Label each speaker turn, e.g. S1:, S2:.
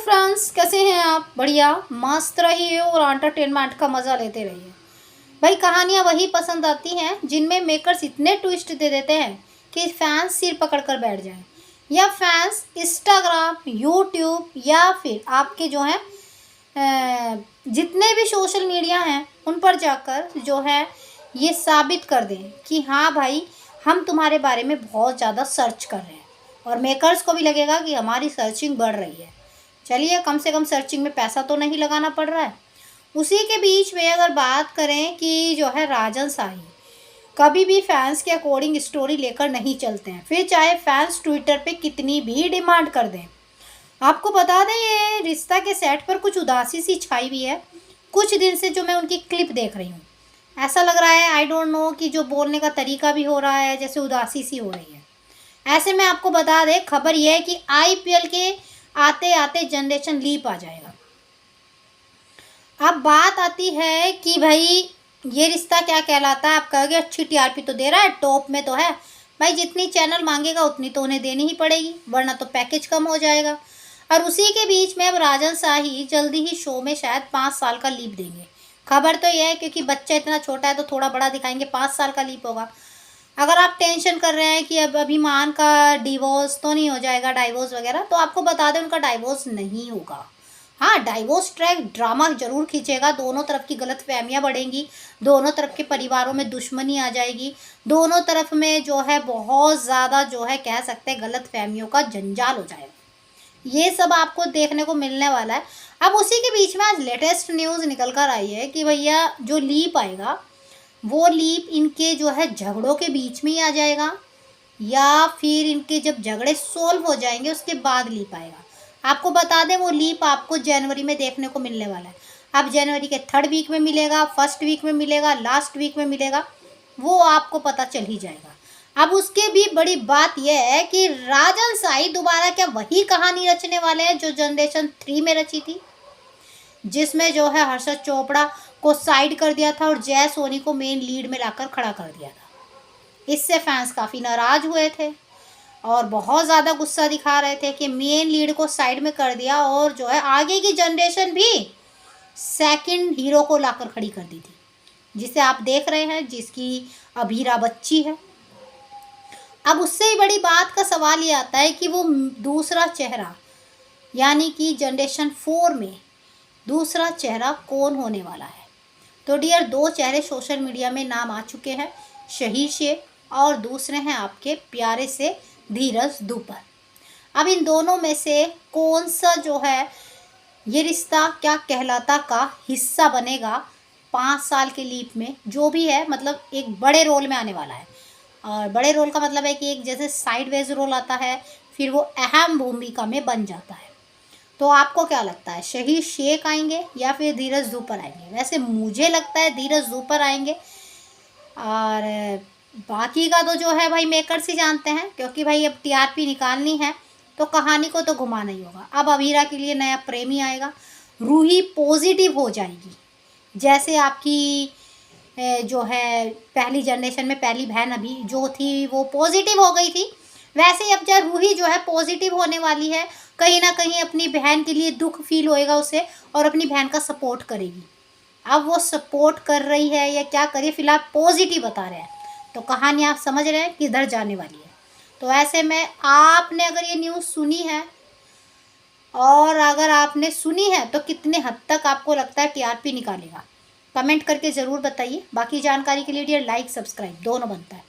S1: Friends, कैसे हैं आप? बढ़िया मस्त रहिए और एंटरटेनमेंट का मज़ा लेते रहिए। भाई, कहानियाँ वही पसंद आती हैं जिनमें मेकर्स इतने ट्विस्ट दे देते हैं कि फैंस सिर पकड़ कर बैठ जाएं, या फैंस इंस्टाग्राम, यूट्यूब या फिर आपके जो हैं जितने भी सोशल मीडिया हैं उन पर जाकर जो है ये साबित कर दें कि हाँ भाई, हम तुम्हारे बारे में बहुत ज़्यादा सर्च कर रहे हैं और मेकर्स को भी लगेगा कि हमारी सर्चिंग बढ़ रही है। चलिए, कम से कम सर्चिंग में पैसा तो नहीं लगाना पड़ रहा है। उसी के बीच में अगर बात करें कि जो है राजन शाही कभी भी फैंस के अकॉर्डिंग स्टोरी लेकर नहीं चलते हैं, फिर चाहे फैंस ट्विटर पे कितनी भी डिमांड कर दें। आपको बता दें, ये रिश्ता के सेट पर कुछ उदासी सी छाई हुई है कुछ दिन से, जो मैं उनकी क्लिप देख रही हूँ। ऐसा लग रहा है, आई डोंट नो, कि जो बोलने का तरीका भी हो रहा है जैसे उदासी सी हो रही है। ऐसे में आपको बता दें, खबर यह है कि आईपीएल के आते आते जनरेशन लीप आ जाएगा। अब बात आती है कि भाई ये रिश्ता क्या कहलाता है। आप कहोगे अच्छी टीआरपी तो दे रहा है, टॉप में तो है। भाई, जितनी चैनल मांगेगा उतनी तो उन्हें देनी ही पड़ेगी, वरना तो पैकेज कम हो जाएगा। और उसी के बीच में अब राजन शाही जल्दी ही शो में शायद 5 साल का लीप देंगे। खबर तो यह है, क्योंकि बच्चा इतना छोटा है तो थोड़ा बड़ा दिखाएंगे, 5 साल का लीप होगा। अगर आप टेंशन कर रहे हैं कि अब अभिमान का डिवोर्स तो नहीं हो जाएगा, डाइवोर्स वगैरह, तो आपको बता दें उनका डाइवोर्स नहीं होगा। हाँ, डाइवोर्स ट्रैक ड्रामा जरूर खींचेगा, दोनों तरफ की गलत फहमियाँ बढ़ेंगी, दोनों तरफ के परिवारों में दुश्मनी आ जाएगी, दोनों तरफ में जो है बहुत ज़्यादा जो है कह सकते हैं गलत फहमियों का जंजाल हो जाएगा। ये सब आपको देखने को मिलने वाला है। अब उसी के बीच में आज लेटेस्ट न्यूज़ निकल कर आई है कि भैया जो लीप आएगा वो लीप इनके जो है झगड़ों के बीच में ही आ जाएगा, या फिर इनके जब झगड़े सोल्व हो जाएंगे उसके बाद लीप आएगा। आपको बता दें, वो लीप आपको जनवरी में देखने को मिलने वाला है। अब जनवरी के 3rd वीक में मिलेगा, 1st वीक में मिलेगा, लास्ट वीक में मिलेगा, वो आपको पता चल ही जाएगा। अब उसके भी बड़ी बात यह है कि राजन शाही दोबारा क्या वही कहानी रचने वाले हैं जो जनरेशन 3 में रची थी, जिसमें जो है हर्षद चोपड़ा को साइड कर दिया था और जय सोनी को मेन लीड में लाकर खड़ा कर दिया था। इससे फैंस काफ़ी नाराज़ हुए थे और बहुत ज़्यादा गुस्सा दिखा रहे थे कि मेन लीड को साइड में कर दिया और जो है आगे की जनरेशन भी सेकंड हीरो को लाकर खड़ी कर दी थी, जिसे आप देख रहे हैं, जिसकी अभीरा बच्ची है। अब उससे ही बड़ी बात का सवाल ये आता है कि वो दूसरा चेहरा, यानी कि जनरेशन 4 में दूसरा चेहरा कौन होने वाला है। तो डियर, 2 चेहरे सोशल मीडिया में नाम आ चुके हैं, शहीर शेख और दूसरे हैं आपके प्यारे से धीरज दुपर। अब इन दोनों में से कौन सा जो है ये रिश्ता क्या कहलाता का हिस्सा बनेगा 5 साल के लीप में, जो भी है, मतलब एक बड़े रोल में आने वाला है। और बड़े रोल का मतलब है कि एक जैसे साइडवेज रोल आता है, फिर वो अहम भूमिका में बन जाता है। तो आपको क्या लगता है, शहीद शेख आएंगे या फिर धीरज दुपर आएंगे? वैसे मुझे लगता है धीरज दुपर आएंगे, और बाकी का तो जो है भाई मेकर्स ही जानते हैं, क्योंकि भाई अब टीआरपी निकालनी है तो कहानी को तो घुमाना ही होगा। अब अभीरा के लिए नया प्रेमी आएगा, रूही पॉजिटिव हो जाएगी, जैसे आपकी जो है पहली जनरेशन में पहली बहन अभी जो थी वो पॉजिटिव हो गई थी, वैसे ही अब जब रूही जो है पॉजिटिव होने वाली है, कहीं ना कहीं अपनी बहन के लिए दुख फील होएगा उसे और अपनी बहन का सपोर्ट करेगी। अब वो सपोर्ट कर रही है या क्या करिए, फिलहाल पॉजिटिव बता रहे हैं, तो कहानी आप समझ रहे हैं किधर जाने वाली है। तो ऐसे में आपने अगर ये न्यूज़ सुनी है, और अगर आपने सुनी है तो कितने हद तक आपको लगता है टीआरपी निकालेगा, कमेंट करके ज़रूर बताइए। बाकी जानकारी के लिए लाइक सब्सक्राइब दोनों बनता है।